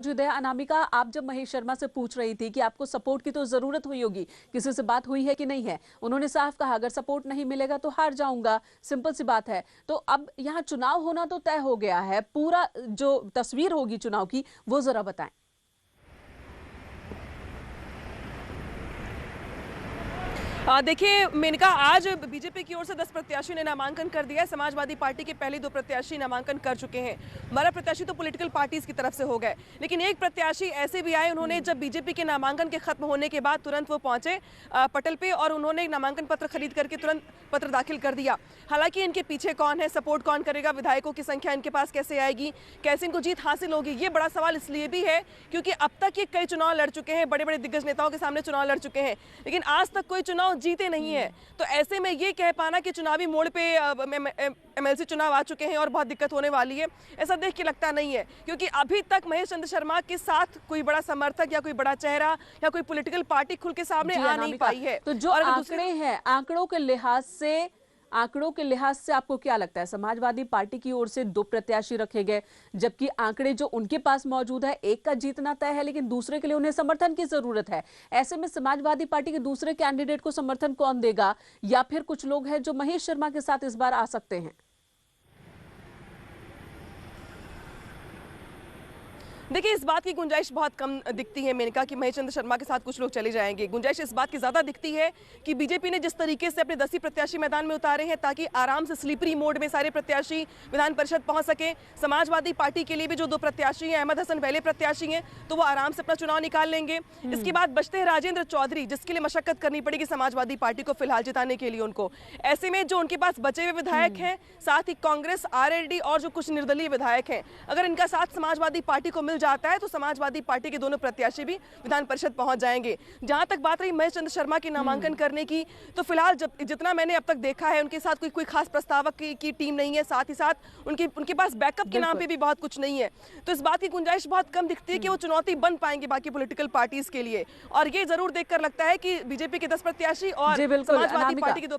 मौजूद है। अनामिका, आप जब महेश शर्मा से पूछ रही थी कि आपको सपोर्ट की तो जरूरत हुई होगी, किसी से बात हुई है कि नहीं है, उन्होंने साफ कहा अगर सपोर्ट नहीं मिलेगा तो हार जाऊंगा, सिंपल सी बात है। तो अब यहाँ चुनाव होना तो तय हो गया है, पूरा जो तस्वीर होगी चुनाव की वो जरा बताएं। देखिए मेनका, आज बीजेपी की ओर से 10 प्रत्याशी ने नामांकन कर दिया है। समाजवादी पार्टी के पहले 2 प्रत्याशी नामांकन कर चुके हैं। 12 प्रत्याशी तो पॉलिटिकल पार्टीज की तरफ से हो गए, लेकिन एक प्रत्याशी ऐसे भी आए, उन्होंने जब बीजेपी के नामांकन के खत्म होने के बाद तुरंत वो पहुंचे पटल पे और उन्होंने नामांकन पत्र खरीद करके तुरंत पत्र दाखिल कर दिया। हालांकि इनके पीछे कौन है, सपोर्ट कौन करेगा, विधायकों की संख्या इनके पास कैसे आएगी, कैसे इनको जीत हासिल होगी, ये बड़ा सवाल इसलिए भी है क्योंकि अब तक ये कई चुनाव लड़ चुके हैं, बड़े बड़े दिग्गज नेताओं के सामने चुनाव लड़ चुके हैं, लेकिन आज तक कोई चुनाव जीते नहीं है। तो ऐसे में ये कह पाना कि चुनावी मोड़ पे एमएलसी चुनाव आ चुके हैं और बहुत दिक्कत होने वाली है, ऐसा देख के लगता नहीं है, क्योंकि अभी तक महेश चंद्र शर्मा के साथ कोई बड़ा समर्थक या कोई बड़ा चेहरा या कोई पॉलिटिकल पार्टी खुल के सामने आ नहीं पाई है। तो जो आंकड़े हैं, आंकड़ों के लिहाज से आपको क्या लगता है? समाजवादी पार्टी की ओर से 2 प्रत्याशी रखे गए, जबकि आंकड़े जो उनके पास मौजूद है, एक का जीतना तय है लेकिन दूसरे के लिए उन्हें समर्थन की जरूरत है। ऐसे में समाजवादी पार्टी के दूसरे कैंडिडेट को समर्थन कौन देगा, या फिर कुछ लोग हैं जो महेश शर्मा के साथ इस बार आ सकते हैं? देखिए, इस बात की गुंजाइश बहुत कम दिखती है मेनका कि महेश चंद्र शर्मा के साथ कुछ लोग चले जाएंगे। गुंजाइश इस बात की ज़्यादा दिखती है कि बीजेपी ने जिस तरीके से अपने 10 ही प्रत्याशी मैदान में उतारे हैं ताकि आराम से स्लीपरी मोड में सारे प्रत्याशी विधान परिषद पहुंच सके। समाजवादी पार्टी के लिए भी जो 2 प्रत्याशी हैं, अहमद हसन पहले प्रत्याशी हैं, तो वो आराम से अपना चुनाव निकाल लेंगे। इसके बाद बचते हैं राजेंद्र चौधरी, जिसके लिए मशक्कत करनी पड़ेगी समाजवादी पार्टी को फिलहाल जिताने के लिए उनको। ऐसे में जो उनके पास बचे हुए विधायक हैं, साथ ही कांग्रेस, आरएलडी और जो कुछ निर्दलीय विधायक हैं, अगर इनका साथ समाजवादी पार्टी को मिल जाता है तो समाजवादी पार्टी के दोनों प्रत्याशी भी विधान परिषद पहुंच जाएंगे। जहां तक बात रही महेश चंद्र शर्मा के नामांकन करने की, तो फिलहाल जितना मैंने अब तक देखा है, उनके साथ कोई खास प्रस्तावक की टीम नहीं है, साथ ही साथ उनके पास बैकअप के नाम पे भी बहुत कुछ नहीं है। तो इस बात की गुंजाइश बहुत कम दिखती है कि वो चुनौती बन पाएंगे बाकी पॉलिटिकल पार्टीज के लिए। और ये जरूर देखकर लगता है कि बीजेपी के 10 प्रत्याशी और समाजवादी पार्टी के 2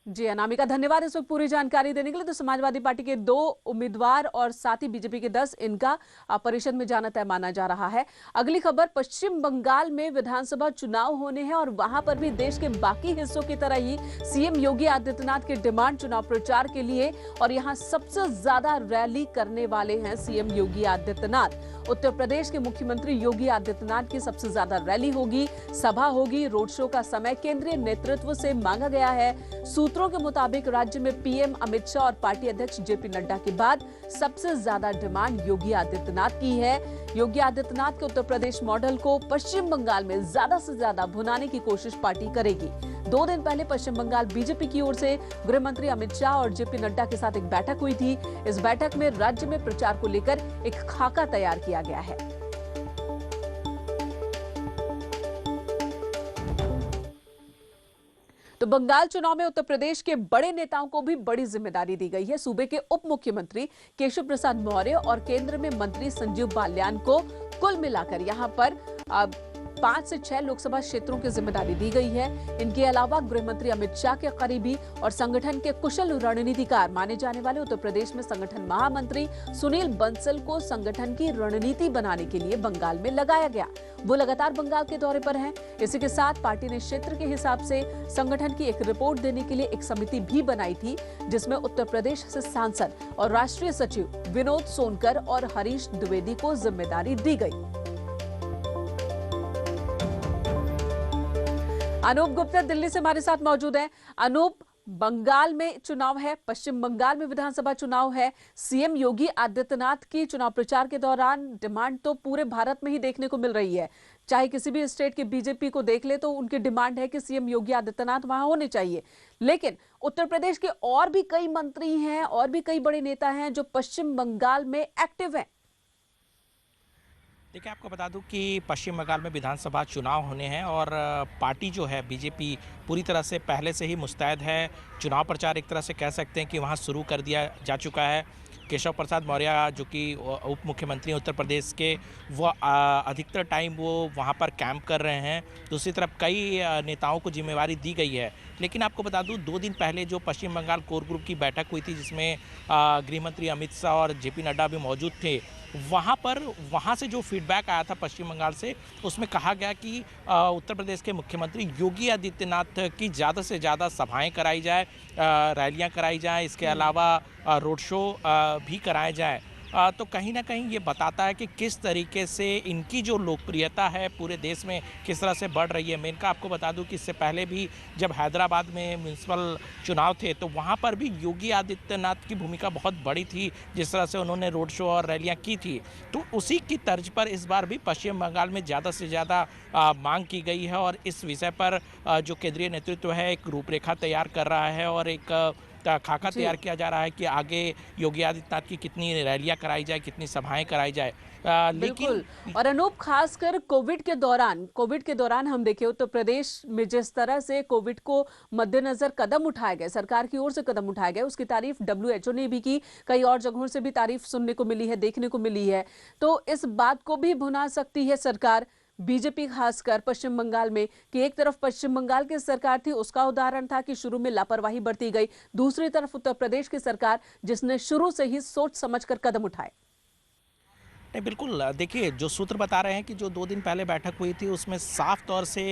जी अनामिका, धन्यवाद इस वक्त पूरी जानकारी देने के लिए। तो समाजवादी पार्टी के 2 उम्मीदवार और साथ ही बीजेपी के 10, इनका परिषद में जाना तय माना जा रहा है। अगली खबर, पश्चिम बंगाल में विधानसभा चुनाव होने हैं और वहां पर भी देश के बाकी हिस्सों की तरह ही सीएम योगी आदित्यनाथ के डिमांड चुनाव प्रचार के लिए, और यहां सबसे ज्यादा रैली करने वाले हैं सीएम योगी आदित्यनाथ। उत्तर प्रदेश के मुख्यमंत्री योगी आदित्यनाथ की सबसे ज्यादा रैली होगी, सभा होगी। रोड शो का समय केंद्रीय नेतृत्व से मांगा गया है। सूत्रों के मुताबिक राज्य में पीएम अमित शाह और पार्टी अध्यक्ष जेपी नड्डा के बाद सबसे ज्यादा डिमांड योगी आदित्यनाथ की है। योगी आदित्यनाथ के उत्तर प्रदेश मॉडल को पश्चिम बंगाल में ज्यादा से ज्यादा भुनाने की कोशिश पार्टी करेगी। 2 दिन पहले पश्चिम बंगाल बीजेपी की ओर से गृह मंत्री अमित शाह और जेपी नड्डा के साथ एक बैठक हुई थी। इस बैठक में राज्य में प्रचार को लेकर एक खाका तैयार किया गया है। तो बंगाल चुनाव में उत्तर प्रदेश के बड़े नेताओं को भी बड़ी जिम्मेदारी दी गई है। सूबे के उप मुख्यमंत्री केशव प्रसाद मौर्य और केंद्र में मंत्री संजीव बालियान को कुल मिलाकर यहां पर 5 से 6 लोकसभा क्षेत्रों की जिम्मेदारी दी गई है। इनके अलावा गृह मंत्री अमित शाह के करीबी और संगठन के कुशल रणनीतिकार माने जाने वाले उत्तर प्रदेश में संगठन महामंत्री सुनील बंसल को संगठन की रणनीति बनाने के लिए बंगाल में लगाया गया। वो लगातार बंगाल के दौरे पर हैं। इसी के साथ पार्टी ने क्षेत्र के हिसाब से संगठन की एक रिपोर्ट देने के लिए एक समिति भी बनाई थी, जिसमें उत्तर प्रदेश से सांसद और राष्ट्रीय सचिव विनोद सोनकर और हरीश द्विवेदी को जिम्मेदारी दी गई। अनूप गुप्ता दिल्ली से हमारे साथ मौजूद हैं। अनूप, बंगाल में चुनाव है, पश्चिम बंगाल में विधानसभा चुनाव है। सीएम योगी आदित्यनाथ की चुनाव प्रचार के दौरान डिमांड तो पूरे भारत में ही देखने को मिल रही है। चाहे किसी भी स्टेट के बीजेपी को देख ले तो उनकी डिमांड है कि सीएम योगी आदित्यनाथ वहां होने चाहिए। लेकिन उत्तर प्रदेश के और भी कई मंत्री हैं और भी कई बड़े नेता हैं जो पश्चिम बंगाल में एक्टिव हैं। देखिए, आपको बता दूं कि पश्चिम बंगाल में विधानसभा चुनाव होने हैं और पार्टी जो है बीजेपी पूरी तरह से पहले से ही मुस्तैद है। चुनाव प्रचार एक तरह से कह सकते हैं कि वहां शुरू कर दिया जा चुका है। केशव प्रसाद मौर्य जो कि उप मुख्यमंत्री उत्तर प्रदेश के, वो अधिकतर टाइम वो वहाँ पर कैंप कर रहे हैं। दूसरी तरफ कई नेताओं को जिम्मेवारी दी गई है। लेकिन आपको बता दूं 2 दिन पहले जो पश्चिम बंगाल कोर ग्रुप की बैठक हुई थी, जिसमें गृह मंत्री अमित शाह और जेपी नड्डा भी मौजूद थे, वहाँ से जो फीडबैक आया था पश्चिम बंगाल से, उसमें कहा गया कि उत्तर प्रदेश के मुख्यमंत्री योगी आदित्यनाथ की ज़्यादा से ज़्यादा सभाएं कराई जाए, रैलियां कराई जाएं, इसके अलावा रोड शो भी कराए जाए। तो कहीं ना कहीं ये बताता है कि किस तरीके से इनकी जो लोकप्रियता है पूरे देश में किस तरह से बढ़ रही है। मैं इनका आपको बता दूं कि इससे पहले भी जब हैदराबाद में म्यूनसिपल चुनाव थे तो वहाँ पर भी योगी आदित्यनाथ की भूमिका बहुत बड़ी थी, जिस तरह से उन्होंने रोड शो और रैलियाँ की थी। तो उसी की तर्ज पर इस बार भी पश्चिम बंगाल में ज़्यादा से ज़्यादा मांग की गई है और इस विषय पर जो केंद्रीय नेतृत्व है एक रूपरेखा तैयार कर रहा है और एक खाका तैयार किया जा रहा है कि आगे योगी आदित्यनाथ की कितनी रैलियां कराई जाए, कितनी सभाएं कराई जाए। बिल्कुल। लेकिन और अनूप, खासकर कोविड के दौरान हम देखें उत्तर प्रदेश में जिस तरह से कोविड को मद्देनजर कदम उठाए गए, सरकार की ओर से कदम उठाए गए, उसकी तारीफ WHO ने भी की, कई और जगहों से भी तारीफ सुनने को मिली है, देखने को मिली है। तो इस बात को भी भुना सकती है सरकार, बीजेपी खासकर पश्चिम बंगाल में, कि एक तरफ पश्चिम बंगाल की सरकार थी, उसका उदाहरण था कि शुरू में लापरवाही बरती गई, दूसरी तरफ उत्तर प्रदेश की सरकार जिसने शुरू से ही सोच समझकर कदम उठाए। नहीं, बिल्कुल। देखिए, जो सूत्र बता रहे हैं कि जो 2 दिन पहले बैठक हुई थी उसमें साफ तौर से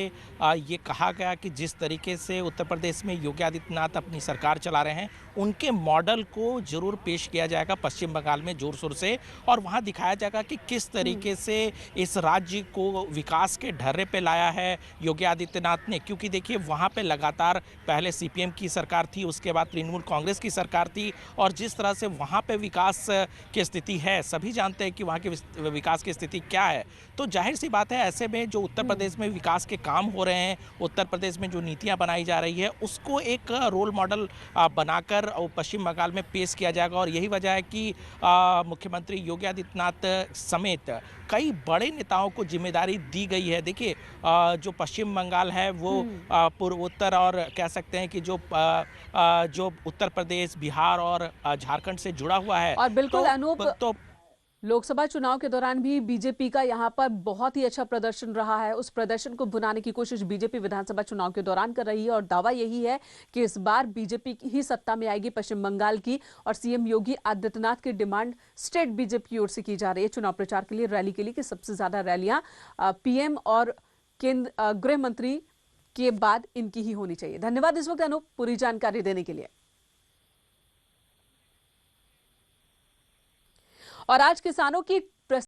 ये कहा गया कि जिस तरीके से उत्तर प्रदेश में योगी आदित्यनाथ अपनी सरकार चला रहे हैं उनके मॉडल को जरूर पेश किया जाएगा पश्चिम बंगाल में जोर शोर से, और वहाँ दिखाया जाएगा कि किस तरीके से इस राज्य को विकास के ढर्रे पे लाया है योगी आदित्यनाथ ने। क्योंकि देखिए, वहाँ पे लगातार पहले CPM की सरकार थी, उसके बाद तृणमूल कांग्रेस की सरकार थी, और जिस तरह से वहाँ पे विकास की स्थिति है, सभी जानते हैं कि वहाँ की विकास की स्थिति क्या है। तो जाहिर सी बात है, ऐसे में जो उत्तर प्रदेश में विकास के काम हो रहे हैं, उत्तर प्रदेश में जो नीतियां बनाई जा रही है, उसको एक रोल मॉडल बनाकर पश्चिम बंगाल में पेश किया जाएगा। और यही वजह है कि मुख्यमंत्री योगी आदित्यनाथ समेत कई बड़े नेताओं को जिम्मेदारी दी गई है। देखिए, जो पश्चिम बंगाल है वो पूर्वोत्तर और कह सकते हैं कि जो उत्तर प्रदेश, बिहार और झारखंड से जुड़ा हुआ है। और बिल्कुल अनूप, तो लोकसभा चुनाव के दौरान भी बीजेपी का यहां पर बहुत ही अच्छा प्रदर्शन रहा है। उस प्रदर्शन को भुनाने की कोशिश बीजेपी विधानसभा चुनाव के दौरान कर रही है और दावा यही है कि इस बार बीजेपी ही सत्ता में आएगी पश्चिम बंगाल की, और सीएम योगी आदित्यनाथ की डिमांड स्टेट बीजेपी की ओर से की जा रही है चुनाव प्रचार के लिए, रैली के लिए, कि सबसे ज्यादा रैलियां PM और केंद्र गृह मंत्री के बाद इनकी ही होनी चाहिए। धन्यवाद इस वक्त अनूप पूरी जानकारी देने के लिए। और आज किसानों की